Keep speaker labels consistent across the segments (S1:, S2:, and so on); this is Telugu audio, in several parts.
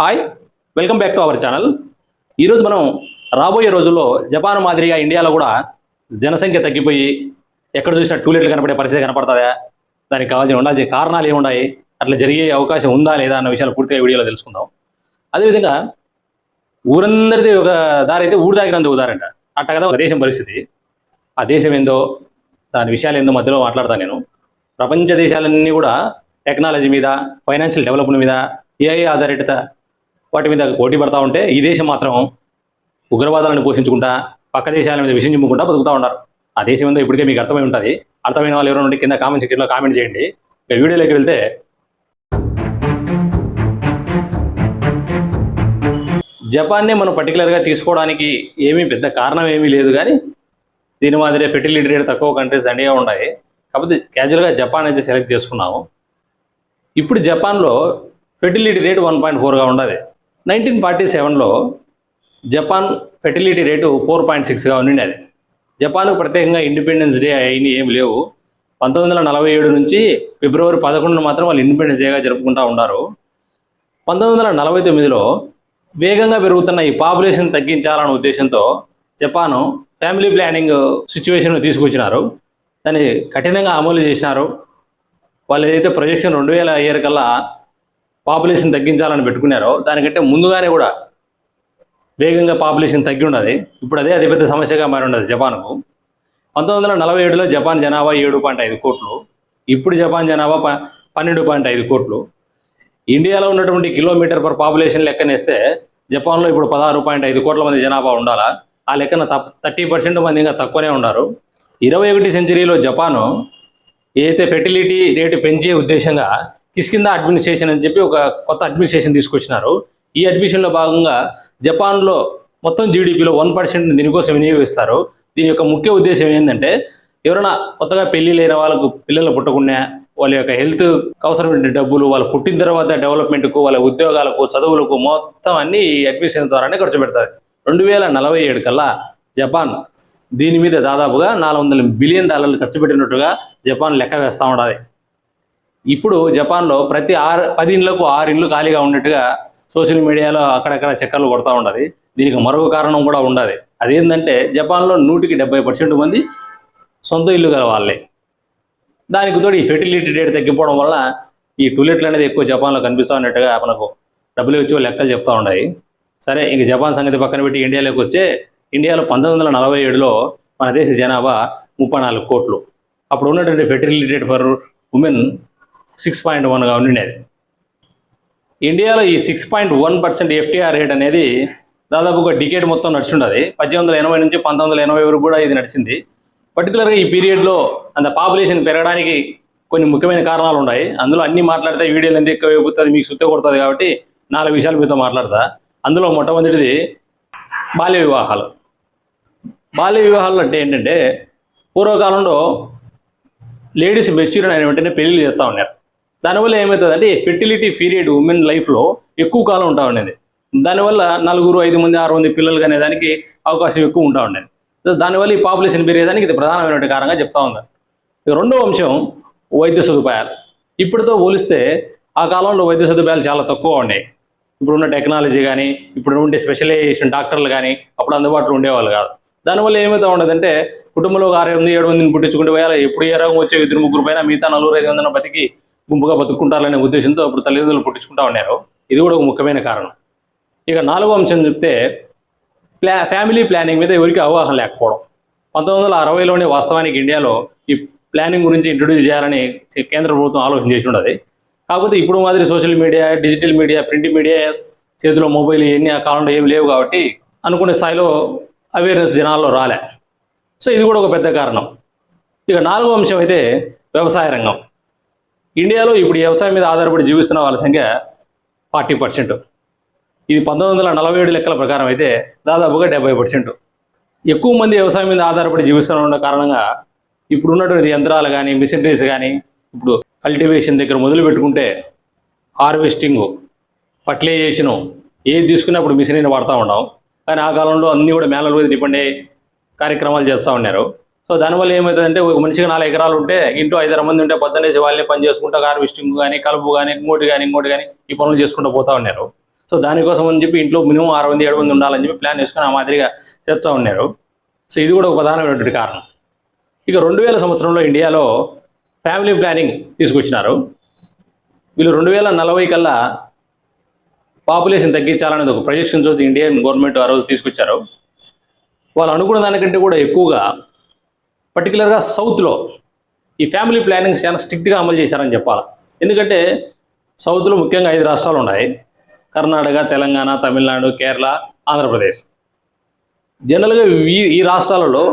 S1: Hi, welcome back to our channel. ఈరోజు మనం రాబోయే రోజుల్లో జపాన్ మాదిరిగా ఇండియాలో కూడా జనసంఖ్య తగ్గిపోయి ఎక్కడ చూసినా టూలెట్లు కనపడే పరిస్థితి కనపడుతుందా, దానికి ఉండాల్సిన కారణాలు ఏమున్నాయి, అట్లా జరిగే అవకాశం ఉందా లేదా అన్న విషయాలు పూర్తిగా వీడియోలో తెలుసుకుందాం. అదేవిధంగా ఊరందరిది ఒక దారి అయితే ఊరు దాగినంత ఉదారంట, అట్ట కదా ఒక దేశం పరిస్థితి. ఆ దేశం ఏందో దాని విషయాలు ఏందో మధ్యలో మాట్లాడతాను నేను. ప్రపంచ దేశాలన్నీ కూడా టెక్నాలజీ మీద, ఫైనాన్షియల్ డెవలప్మెంట్ మీద, ఏఐ ఆధారిత వాటి మీద పోటీ పడతా ఉంటే ఈ దేశం మాత్రం ఉగ్రవాదాలను పోషించుకుంటా పక్క దేశాల మీద విషయం చిమ్ముకుంటా బతుకుతూ ఉన్నారు. ఆ దేశం ఏందో ఇప్పటికే మీకు అర్థమై ఉంటుంది. అర్థమైన వాళ్ళు ఎవరైనా ఉంటే కింద కామెంట్ సెక్షన్లో కామెంట్ చేయండి. ఇక వీడియోలోకి వెళ్తే, జపాన్నే మనం పర్టికులర్గా తీసుకోవడానికి ఏమీ పెద్ద కారణం ఏమీ లేదు, కానీ దీని మాదిరి ఫెర్టిలిటీ రేట్ తక్కువ కంట్రీస్ దండిగా ఉన్నాయి. కాకపోతే క్యాజువల్గా జపాన్ అయితే సెలెక్ట్ చేసుకున్నాము. ఇప్పుడు జపాన్లో ఫెర్టిలిటీ రేటు 1.4గా ఉండదు. 1947లో జపాన్ ఫెర్టిలిటీ రేటు 4.6గా ఉండింది. జపాన్కు ప్రత్యేకంగా ఇండిపెండెన్స్ డే అయినవి ఏమి లేవు. 1947 నుంచి ఫిబ్రవరి 11 మాత్రం వాళ్ళు ఇండిపెండెన్స్ డేగా జరుపుకుంటూ ఉన్నారు. 1949లో వేగంగా పెరుగుతున్న ఈ పాపులేషన్ తగ్గించాలన్న ఉద్దేశంతో జపాను ఫ్యామిలీ ప్లానింగ్ సిచ్యువేషన్ తీసుకొచ్చినారు. దాన్ని కఠినంగా అమలు చేసినారు. వాళ్ళు ఏదైతే ప్రొజెక్షన్ 2000 ఇయర్ కల్లా పాపులేషన్ తగ్గించాలని పెట్టుకున్నారో దానికంటే ముందుగానే కూడా వేగంగా పాపులేషన్ తగ్గి ఉన్నది. ఇప్పుడు అదే అతిపెద్ద సమస్యగా మారి ఉన్నది జపాన్కు. 1947లో జపాన్ జనాభా 7.5 కోట్లు. ఇప్పుడు జపాన్ జనాభా 12.5 కోట్లు. ఇండియాలో ఉన్నటువంటి కిలోమీటర్ పర్ పాపులేషన్ లెక్కనేస్తే జపాన్లో ఇప్పుడు 16.5 కోట్ల మంది జనాభా ఉండాలా. ఆ లెక్కన 30% మంది ఇంకా తక్కువనే ఉన్నారు. 21వ సెంచరీలో జపాను ఏదైతే ఫెర్టిలిటీ రేటు పెంచే ఉద్దేశంగా కిష్కింద అడ్మినిస్ట్రేషన్ అని చెప్పి ఒక కొత్త అడ్మినిస్ట్రేషన్ తీసుకొచ్చినారు. ఈ అడ్మిషన్లో భాగంగా జపాన్లో మొత్తం జీడిపిలో 1% దీనికోసం వినియోగిస్తారు. దీని యొక్క ముఖ్య ఉద్దేశం ఏంటంటే, ఎవరైనా కొత్తగా పెళ్లి లేని వాళ్ళకు పిల్లలు పుట్టకుండా వాళ్ళ యొక్క హెల్త్ అవసరమైన డబ్బులు వాళ్ళు పుట్టిన తర్వాత డెవలప్మెంట్కు, వాళ్ళ ఉద్యోగాలకు, చదువులకు మొత్తం అన్ని ఈ అడ్మినిస్ట్రేషన్ ద్వారానే ఖర్చు పెడతారు. 2047 కల్లా జపాన్ దీని మీద దాదాపుగా $400 బిలియన్ ఖర్చు పెట్టినట్టుగా జపాన్ లెక్క వేస్తూ ఉండాలి. ఇప్పుడు జపాన్లో ప్రతి 10 ఇళ్లకు 6 ఇళ్ళు ఖాళీగా ఉన్నట్టుగా సోషల్ మీడియాలో అక్కడక్కడ చక్కర్లు కొడతా ఉండదు. దీనికి మరొక కారణం కూడా ఉండదు. అదేంటంటే జపాన్లో 170% మంది సొంత ఇల్లు గల వాళ్ళే. దానికి తోడు ఈ ఫెర్టిలిటీ రేట్ తగ్గిపోవడం వల్ల ఈ టూలెట్లు అనేది ఎక్కువ జపాన్లో కనిపిస్తూ ఉన్నట్టుగా మనకు WHO లెక్కలు చెప్తూ ఉన్నాయి. సరే, ఇంక జపాన్ సంగతి పక్కన పెట్టి ఇండియాలోకి వచ్చే, ఇండియాలో 1947లో మన దేశ జనాభా 34 కోట్లు. అప్పుడు ఉన్నటువంటి ఫెర్టిలిటీ రేట్ ఫర్ ఉమెన్ 6.1గా ఉండిండేది. ఇండియాలో ఈ 6.1% FTR రేట్ అనేది దాదాపుగా డికేడ్ మొత్తం నడిచిండదు. 1880 నుంచి 1980 వరకు కూడా ఇది నడిచింది. పర్టికులర్గా ఈ పీరియడ్లో అంత పాపులేషన్ పెరగడానికి కొన్ని ముఖ్యమైన కారణాలు ఉన్నాయి. అందులో అన్నీ మాట్లాడితే వీడియోలు ఎంత ఎక్కువ అయిపోతుంది, మీకు సుత్తే కొడుతుంది. కాబట్టి 4 విషయాలు మీతో మాట్లాడతా. అందులో మొట్టమొదటిది బాల్య వివాహాలు. బాల్య వివాహాలు అంటే ఏంటంటే, పూర్వకాలంలో లేడీస్ మెచ్యూర్ అయిన వెంటనే పెళ్లి చేస్తూ ఉన్నారు. దానివల్ల ఏమవుతుందంటే ఫెర్టిలిటీ పీరియడ్ ఉమెన్ లైఫ్లో ఎక్కువ కాలం ఉంటా ఉండేది. దానివల్ల 4, 5 మంది, 6 మంది పిల్లలు అనేదానికి అవకాశం ఎక్కువ ఉంటా ఉండేది. దానివల్ల ఈ పాపులేషన్ పెరిగేదానికి ఇది ప్రధానమైన కారణంగా చెప్తా ఉన్నారు. రెండవ అంశం వైద్య సదుపాయాలు. ఇప్పటితో పోలిస్తే ఆ కాలంలో వైద్య సదుపాయాలు చాలా తక్కువ ఉన్నాయి. ఇప్పుడున్న టెక్నాలజీ కానీ, ఇప్పుడు ఉండే స్పెషలైజేషన్ డాక్టర్లు కానీ అప్పుడు అందుబాటులో ఉండేవాళ్ళు కాదు. దానివల్ల ఏమవుతా ఉండదంటే, కుటుంబంలో 6 మంది 7 మందిని పుట్టించుకుంటే పోయాలి. ఎప్పుడు ఏ రోగం వచ్చే 2-3 పైన మిగతా 4-5 మందిని బతికి గుంపుగా బతుక్కుంటారనే ఉద్దేశంతో అప్పుడు తల్లిదండ్రులు పుట్టించుకుంటా ఉన్నారు. ఇది కూడా ఒక ముఖ్యమైన కారణం. ఇక 4వ అంశం చెప్తే, ఫ్యామిలీ ప్లానింగ్ మీద ఎవరికి అవగాహన లేకపోవడం. 1960లోనే వాస్తవానికి ఇండియాలో ఈ ప్లానింగ్ గురించి ఇంట్రొడ్యూస్ చేయాలని కేంద్ర ప్రభుత్వం ఆలోచన చేసి ఉండదు. కాకపోతే ఇప్పుడు మాదిరి social media, digital media, print media, చేతిలో మొబైల్ ఇవన్నీ ఆ కాలంలో ఏమి లేవు కాబట్టి అనుకునే స్థాయిలో అవేర్నెస్ జనాల్లో రాలే. సో ఇది కూడా ఒక పెద్ద కారణం. ఇక 4వ అంశం అయితే వ్యవసాయ రంగం. ఇండియాలో ఇప్పుడు వ్యవసాయం మీద ఆధారపడి జీవిస్తున్న వాళ్ళ సంఖ్య 40%. ఇది 1947 లెక్కల ప్రకారం అయితే దాదాపుగా 70%. ఎక్కువ మంది వ్యవసాయం మీద ఆధారపడి జీవిస్తున్న కారణంగా ఇప్పుడు ఉన్నటువంటి యంత్రాలు కానీ, మిషనరీస్ కానీ, ఇప్పుడు కల్టివేషన్ దగ్గర మొదలు పెట్టుకుంటే హార్వెస్టింగు, ఫర్టిలైజేషను ఏది తీసుకున్నప్పుడు మిషనరీని వాడుతూ ఉన్నాం. కానీ ఆ కాలంలో అన్నీ కూడా మేళల మీద డిపెండ్ అయ్యే కార్యక్రమాలు చేస్తూ ఉన్నారు. సో దానివల్ల ఏమవుతుందంటే, ఒక మనిషికి 4 ఎకరాలు ఉంటే ఇంట్లో 5-6 మంది ఉంటే పొద్దున్నేసి వాళ్ళే పని చేసుకుంటూ హార్వెస్టింగ్ కానీ, కలుపు కానీ, ఇంకోటి కానీ ఈ పనులు చేసుకుంటూ పోతూ ఉన్నారు. సో దానికోసం అని చెప్పి ఇంట్లో మినిమం 6 మంది 7 మంది ఉండాలని చెప్పి ప్లాన్ చేసుకుని ఆ మాదిరిగా తెస్తా ఉన్నారు. సో ఇది కూడా ఒక ప్రధానమైనటువంటి కారణం. ఇక 2000 సంవత్సరంలో ఇండియాలో ఫ్యామిలీ ప్లానింగ్ తీసుకొచ్చినారు. వీళ్ళు 2040 కల్లా పాపులేషన్ తగ్గించాలనేది ఒక ప్రొజెక్షన్ చూసి ఇండియన్ గవర్నమెంట్ ఆ రోజు తీసుకొచ్చారు. వాళ్ళు అనుకున్న దానికంటే కూడా ఎక్కువగా పర్టికులర్గా సౌత్లో ఈ ఫ్యామిలీ ప్లానింగ్ చాలా స్ట్రిక్ట్గా అమలు చేశారని చెప్పాలి. ఎందుకంటే సౌత్లో ముఖ్యంగా 5 రాష్ట్రాలు ఉన్నాయి: కర్ణాటక, తెలంగాణ, తమిళనాడు, కేరళ, ఆంధ్రప్రదేశ్. జనరల్గా ఈ రాష్ట్రాలలో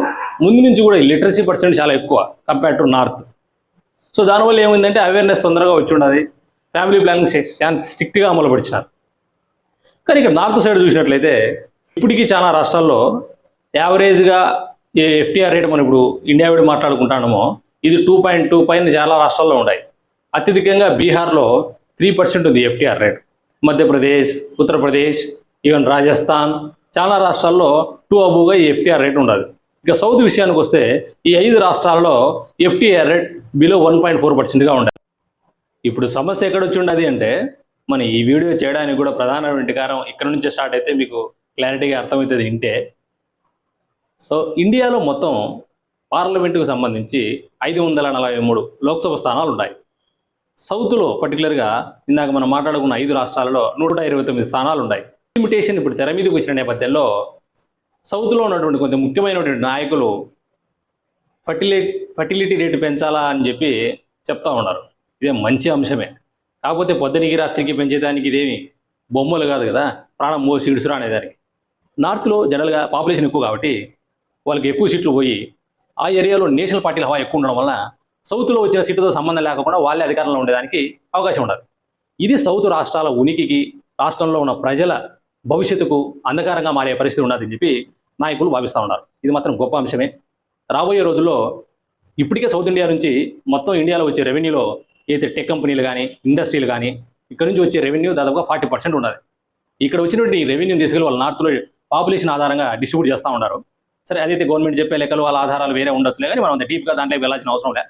S1: ముందు నుంచి కూడా లిటరసీ పర్సెంట్ చాలా ఎక్కువ కంపేర్ టు నార్త్. సో దానివల్ల ఏమైందంటే అవేర్నెస్ తొందరగా వచ్చి ఉండదు, ఫ్యామిలీ ప్లానింగ్ చాలా స్ట్రిక్ట్గా అమలు పడిచినారు. కానీ ఇక్కడ నార్త్ సైడ్ చూసినట్లయితే ఇప్పటికీ చాలా రాష్ట్రాల్లో యావరేజ్గా ఎఫ్టీఆర్ రేట్ మనం ఇప్పుడు ఇండియా విడి మాట్లాడుకుంటామో ఇది 2.2 పైన చాలా రాష్ట్రాల్లో ఉన్నాయి. అత్యధికంగా బీహార్లో 3% ఉంది FTR rate. Madhya Pradesh, Uttar Pradesh, even Rajasthan చాలా రాష్ట్రాల్లో 2 అబోవ్గా ఈ ఎఫ్టీఆర్ రేట్ ఉండదు. ఇక సౌత్ విషయానికి వస్తే ఈ 5 రాష్ట్రాల్లో ఎఫ్టీఆర్ రేట్ బిలో 1.4%గా ఉండదు. ఇప్పుడు సమస్య ఎక్కడొచ్చి ఉండదు అంటే మన ఈ వీడియో చేయడానికి కూడా ప్రధానమైన కారణం ఇక్కడ నుంచే స్టార్ట్ అయితే మీకు క్లారిటీగా అర్థమవుతుంది వింటే. సో ఇండియాలో మొత్తం పార్లమెంటుకు సంబంధించి 543 లోక్సభ స్థానాలు ఉన్నాయి. సౌత్లో పర్టికులర్గా ఇందాక మనం మాట్లాడుకున్న 5 రాష్ట్రాలలో 129 స్థానాలు ఉన్నాయి. లిమిటేషన్ ఇప్పుడు తెర మీదకి వచ్చిన నేపథ్యంలో సౌత్లో ఉన్నటువంటి కొంత ముఖ్యమైనటువంటి నాయకులు ఫర్టిలిటీ రేటు పెంచాలా అని చెప్పి చెప్తా ఉన్నారు. ఇదే మంచి అంశమే. కాకపోతే పొద్దునికి రాత్రికి పెంచేదానికి ఇదేమి బొమ్మలు కాదు కదా, ప్రాణం మోసి ఇడుసురా అనేదానికి. నార్త్లో జనరల్గా పాపులేషన్ ఎక్కువ కాబట్టి వాళ్ళకి ఎక్కువ సీట్లు పోయి ఆ ఏరియాలో నేషనల్ పార్టీల హవా ఎక్కువ ఉండడం వల్ల సౌత్లో వచ్చిన సీటుతో సంబంధం లేకుండా వాళ్ళే అధికారంలో ఉండేదానికి అవకాశం ఉండదు. ఇది సౌత్ రాష్ట్రాల ఉనికికి, రాష్ట్రంలో ఉన్న ప్రజల భవిష్యత్తుకు అంధకారంగా మారే పరిస్థితి ఉండదని చెప్పి నాయకులు భావిస్తూ ఉన్నారు. ఇది మాత్రం గొప్ప అంశమే. రాబోయే రోజుల్లో ఇప్పటికే సౌత్ ఇండియా నుంచి మొత్తం ఇండియాలో వచ్చే రెవెన్యూలో అయితే టెక్ కంపెనీలు కానీ, ఇండస్ట్రీలు కానీ ఇక్కడ నుంచి వచ్చే రెవెన్యూ దాదాపుగా 40% ఉన్నది. ఇక్కడ వచ్చినటువంటి రెవెన్యూని తీసుకెళ్ళి వాళ్ళు నార్త్లో పాపులేషన్ ఆధారంగా డిస్ట్రిబ్యూట్ చేస్తూ ఉన్నారు. సరే, అదైతే గవర్నమెంట్ చెప్పే లెక్కలు వాళ్ళ ఆధారాలు వేరే ఉండొచ్చులే, కానీ మనం అంత డీప్గా దాంట్లో వెళ్ళాల్సిన అవసరం లే.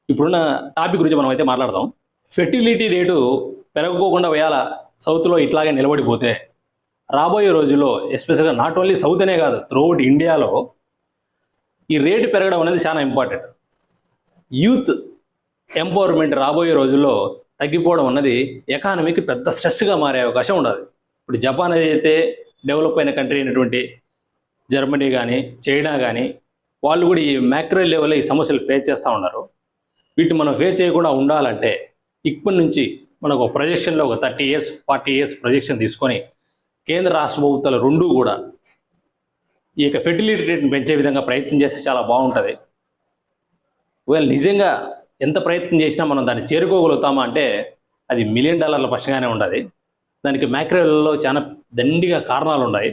S1: ఇప్పుడున్న టాపిక్ గురించి మనం అయితే మాట్లాడదాం. ఫెర్టిలిటీ రేటు పెరగకోకుండా వేయాల సౌత్లో ఇట్లాగే నిలబడిపోతే రాబోయే రోజుల్లో ఎస్పెషల్గా నాట్ ఓన్లీ సౌత్ అనే కాదు త్రూఅవుట్ ఇండియాలో ఈ రేటు పెరగడం అనేది చాలా ఇంపార్టెంట్. యూత్ ఎంపవర్మెంట్ రాబోయే రోజుల్లో తగ్గిపోవడం అన్నది ఎకానమీకి పెద్ద స్ట్రెస్గా మారే అవకాశం ఉండదు. ఇప్పుడు జపాన్ అయితే డెవలప్ అయిన కంట్రీ అయినటువంటి జర్మనీ కానీ, చైనా కానీ వాళ్ళు కూడా ఈ మ్యాక్రో లెవెల్లో ఈ సమస్యలు ఫేస్ చేస్తూ ఉన్నారు. వీటిని మనం ఫేస్ చేయకుండా ఉండాలంటే ఇప్పటి నుంచి మనకు ఒక ప్రొజెక్షన్లో ఒక 30 years 40 years ప్రొజెక్షన్ తీసుకొని కేంద్ర రాష్ట్ర ప్రభుత్వాలు రెండూ కూడా ఈ యొక్క ఫెర్టిలిటీ రేట్ని పెంచే విధంగా ప్రయత్నం చేస్తే చాలా బాగుంటుంది. ఒకవేళ నిజంగా ఎంత ప్రయత్నం చేసినా మనం దాన్ని చేరుకోగలుగుతామా అంటే అది $1 million పక్షంగానే ఉండదు. దానికి మ్యాక్రోలో చాలా దండిగా కారణాలు ఉన్నాయి.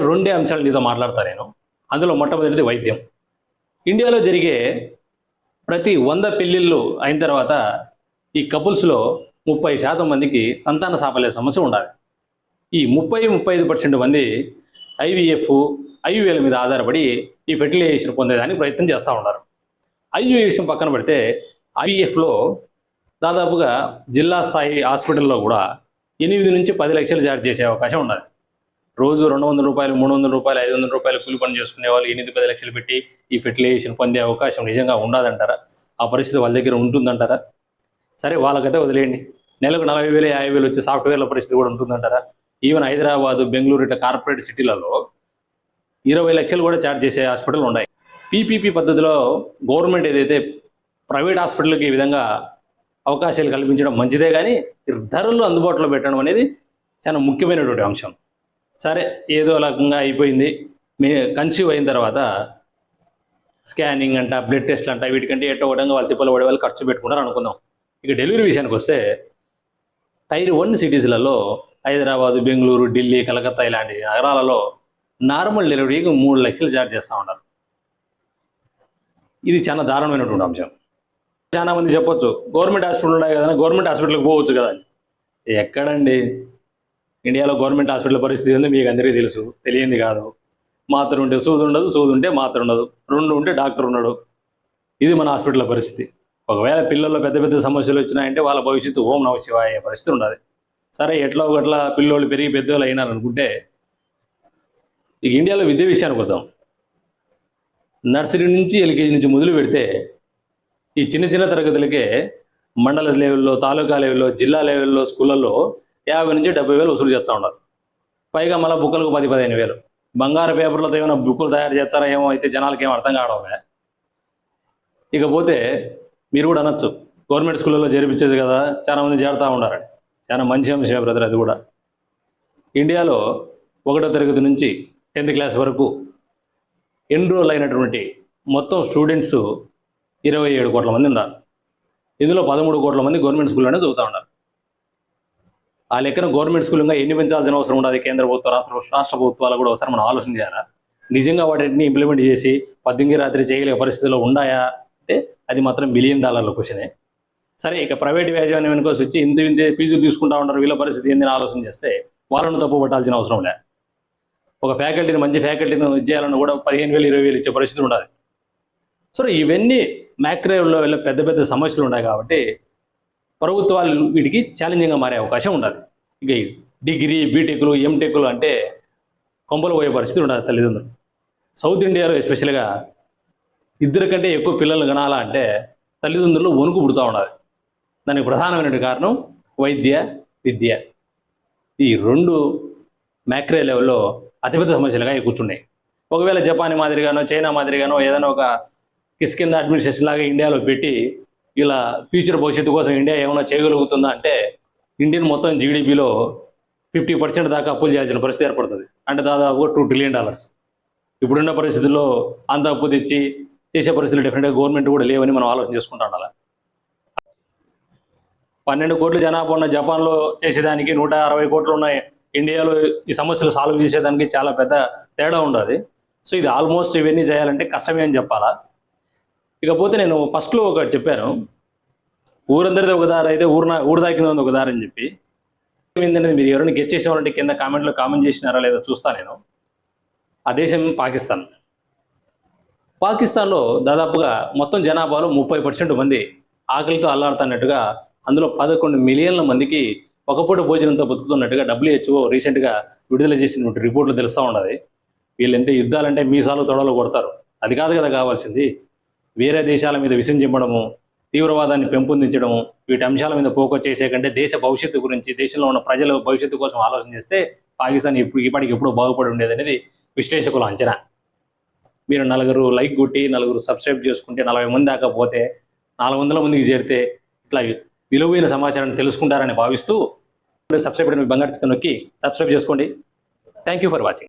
S1: రెండే అంశాలు నీతో మాట్లాడతా నేను. అందులో మొట్టమొదటిది వైద్యం. ఇండియాలో జరిగే ప్రతి 100 పెళ్ళిళ్ళు అయిన తర్వాత ఈ కపుల్స్లో 30% మందికి సంతాన సాఫల్య సమస్య ఉండాలి. ఈ 30-35% మంది ఐవీఎఫ్ మీద ఆధారపడి ఈ ఫెర్టిలైజేషన్ పొందేదానికి ప్రయత్నం చేస్తూ ఉన్నారు. ఐవీఎఫ్ పక్కన పెడితే ఐవీఎఫ్లో దాదాపుగా జిల్లా స్థాయి హాస్పిటల్లో కూడా 8 నుంచి 10 లక్షలు చార్జ్ చేసే అవకాశం ఉన్నది. రోజు $200, $300, $500 కూలి పని చేసుకునే వాళ్ళు 8-10 లక్షలు పెట్టి ఈ ఫెర్టిలైజేషన్ పొందే అవకాశం నిజంగా ఉండదంటారా? ఆ పరిస్థితి వాళ్ళ దగ్గర ఉంటుందంటారా? సరే, వాళ్ళకైతే వదిలేయండి. నెలకు 40,000 50,000 వచ్చే సాఫ్ట్వేర్ల పరిస్థితి కూడా ఉంటుందంటారా? ఈవెన్ హైదరాబాద్, బెంగళూరు ఇట్లా కార్పొరేట్ సిటీలలో 20 లక్షలు కూడా ఛార్జ్ చేసే హాస్పిటల్ ఉన్నాయి. పీపీపీ పద్ధతిలో గవర్నమెంట్ ఏదైతే ప్రైవేట్ హాస్పిటల్కి ఈ విధంగా అవకాశాలు కల్పించడం మంచిదే, కానీ ధరలు అందుబాటులో పెట్టడం అనేది చాలా ముఖ్యమైనటువంటి అంశం. సరే, ఏదో రకంగా అయిపోయింది. కన్సీవ్ అయిన తర్వాత స్కానింగ్ అంట, బ్లడ్ టెస్ట్లు అంట, వీటికంటే ఎట్టో విధంగా వాళ్ళు తిప్పలు పడే వాళ్ళు ఖర్చు పెట్టుకుంటారు అనుకుందాం. ఇక డెలివరీ విషయానికి వస్తే Tier 1 సిటీస్లలో హైదరాబాదు, బెంగళూరు, ఢిల్లీ, కలకత్తా ఇలాంటి నగరాలలో నార్మల్ డెలివరీకి 3 లక్షలు ఛార్జ్ చేస్తూ ఉన్నారు. ఇది చాలా దారుణమైనటువంటి అంశం. చాలా మంది చెప్పొచ్చు గవర్నమెంట్ హాస్పిటల్ ఉన్నాయి కదా, గవర్నమెంట్ హాస్పిటల్కి పోవచ్చు కదా. ఎక్కడండి, ఇండియాలో గవర్నమెంట్ హాస్పిటల్ పరిస్థితి ఏందో మీకు అందరికీ తెలుసు, తెలియంది కాదు. మాత్ర ఉంటే సూది ఉండదు, సూది ఉంటే మాత్ర ఉండదు, 2 ఉంటే డాక్టర్ ఉన్నాడు. ఇది మన హాస్పిటల్ పరిస్థితి. ఒకవేళ పిల్లల్లో పెద్ద పెద్ద సమస్యలు వచ్చినాయంటే వాళ్ళ భవిష్యత్తు ఓం నమ శివాయ అయ్యే పరిస్థితి ఉండదు. సరే ఎట్లా ఒకట్లా పిల్లోళ్ళు పెరిగి పెద్దోళ్ళు అయినారు అనుకుంటే, ఇక ఇండియాలో విద్య విషయానికి వద్దాం. నర్సరీ నుంచి ఎల్కేజీ నుంచి మొదలు పెడితే ఈ చిన్న చిన్న తరగతులకే మండల లెవెల్లో, తాలూకా లెవెల్లో, జిల్లా లెవెల్లో స్కూళ్ళల్లో 50 నుంచి 70,000 వసూలు చేస్తూ ఉన్నారు. పైగా మళ్ళీ బుక్కలకు 10-15,000. బంగారు పేపర్లతో ఏమైనా బుక్కులు తయారు చేస్తారా ఏమో, అయితే జనాలకి ఏమో అర్థం కావడం. ఇకపోతే మీరు కూడా అనొచ్చు, గవర్నమెంట్ స్కూళ్ళలో చేర్పించేది కదా, చాలా మంది చేరుతూ ఉన్నారని. చాలా మంచి అంశం బ్రదర్ అది కూడా. ఇండియాలో 1వ తరగతి నుంచి 10th క్లాస్ వరకు ఎన్రోల్ అయినటువంటి మొత్తం స్టూడెంట్స్ 27 కోట్ల మంది ఉన్నారు. ఇందులో 13 కోట్ల మంది గవర్నమెంట్ స్కూల్లోనే చదువుతూ ఉన్నారు. ఆ లెక్కన గవర్నమెంట్ స్కూల్ ఇంకా ఎన్ని పెంచాల్సిన అవసరం ఉండదు. కేంద్ర ప్రభుత్వ రాష్ట్ర ప్రభుత్వాలు కూడా ఒకసారి మనం ఆలోచన చేయాలా? నిజంగా వాటిని ఇంప్లిమెంట్ చేసి పద్దెనిమిది రాత్రి చేయగలిగే పరిస్థితుల్లో ఉన్నాయా అంటే అది మాత్రం $1 బిలియన్ క్వశ్చనే. సరే, ఇక ప్రైవేట్ యాజమాన్యం వెనుకోసి వచ్చి ఇంత ఫీజులు తీసుకుంటా ఉంటారు, వీళ్ళ పరిస్థితి ఏందని ఆలోచన చేస్తే వాళ్ళను తప్పు పట్టాల్సిన అవసరం లే. ఒక ఫ్యాకల్టీని, మంచి ఫ్యాకల్టీని ఇచ్చేయాలని కూడా 15,000 20,000 ఇచ్చే పరిస్థితి ఉండదు. సో ఇవన్నీ మ్యాక్రోలో వెళ్ళే పెద్ద పెద్ద సమస్యలు ఉన్నాయి కాబట్టి ప్రభుత్వాలు వీటికి ఛాలెంజింగ్గా మారే అవకాశం ఉండదు. ఇక డిగ్రీ, బీటెక్లు, ఎంటెక్లు అంటే కొంపలు పోయే పరిస్థితి ఉండదు తల్లిదండ్రులు. సౌత్ ఇండియాలో ఎస్పెషల్గా 2 కంటే ఎక్కువ పిల్లలు కనాలా అంటే తల్లిదండ్రులు వణుకు పుడుతూ ఉండదు. దానికి ప్రధానమైన కారణం వైద్య, విద్య. ఈ 2 మ్యాక్రో లెవెల్లో అతిపెద్ద సమస్యలుగా కూర్చున్నాయి. ఒకవేళ జపాన్ మాదిరిగానో, చైనా మాదిరిగానో ఏదైనా ఒక కింద అడ్మినిస్ట్రేషన్ లాగా ఇండియాలో పెట్టి ఇలా ఫ్యూచర్ భవిష్యత్తు కోసం ఇండియా ఏమైనా చేయగలుగుతుందా అంటే ఇండియన్ మొత్తం జీడిపిలో 50% దాకా అప్పులు చేయాల్సిన పరిస్థితి ఏర్పడుతుంది. అంటే దాదాపు $2 ట్రిలియన్. ఇప్పుడున్న పరిస్థితుల్లో అంత అప్పు తెచ్చి చేసే పరిస్థితులు డెఫినెట్గా గవర్నమెంట్ కూడా లేవని మనం ఆలోచన చేసుకుంటా ఉండాలి. 12 కోట్ల జనాభా ఉన్న జపాన్లో చేసేదానికి 160 కోట్లు ఉన్న ఇండియాలో ఈ సమస్యలు సాల్వ్ చేసేదానికి చాలా పెద్ద తేడా ఉండదు. సో ఇది ఆల్మోస్ట్ ఇవన్నీ చేయాలంటే కష్టమే అని చెప్పాలా. ఇకపోతే నేను ఫస్ట్లో ఒకటి చెప్పాను, ఊరందరిది ఒక దారి అయితే ఊరు దాకిన ఒక దారి అని చెప్పి. ఏంటంటే మీరు ఎవరైనా గెస్ట్ చేసేవారంటే కింద కామెంట్లో కామెంట్ చేసినారా లేదా చూస్తా నేను. ఆ దేశం పాకిస్తాన్. పాకిస్తాన్లో దాదాపుగా మొత్తం జనాభాలో 30% మంది ఆకలితో అల్లాడుతున్నట్టుగా, అందులో 11 మిలియన్ల మందికి ఒకపూట భోజనంతో బతుకుతున్నట్టుగా WHO రీసెంట్గా విడుదల చేసినటువంటి రిపోర్ట్లు తెలుస్తూ ఉన్నది. వీళ్ళంటే యుద్ధాలంటే మీసాలు తొడలు కొడతారు, అది కాదు కదా కావాల్సింది. వేరే దేశాల మీద విషం చిమ్మడము, తీవ్రవాదాన్ని పెంపొందించడము, వీటి అంశాల మీద ఫోకస్ చేసే కంటే దేశ భవిష్యత్తు గురించి, దేశంలో ఉన్న ప్రజల భవిష్యత్తు కోసం ఆలోచన చేస్తే పాకిస్తాన్ ఇప్పటికి ఎప్పుడూ బాగుపడి ఉండేది అనేది విశ్లేషకుల అంచనా. మీరు 4 లైక్ కొట్టి 4 సబ్స్క్రైబ్ చేసుకుంటే 40 మంది దాకా పోతే 400 మందికి చేరితే ఇట్లా విలువైన సమాచారాన్ని తెలుసుకుంటారని భావిస్తూ సబ్స్క్రైబ్ బటన్ బంగారు చిత్రం నొక్కి సబ్స్క్రైబ్ చేసుకోండి. Thank you for watching.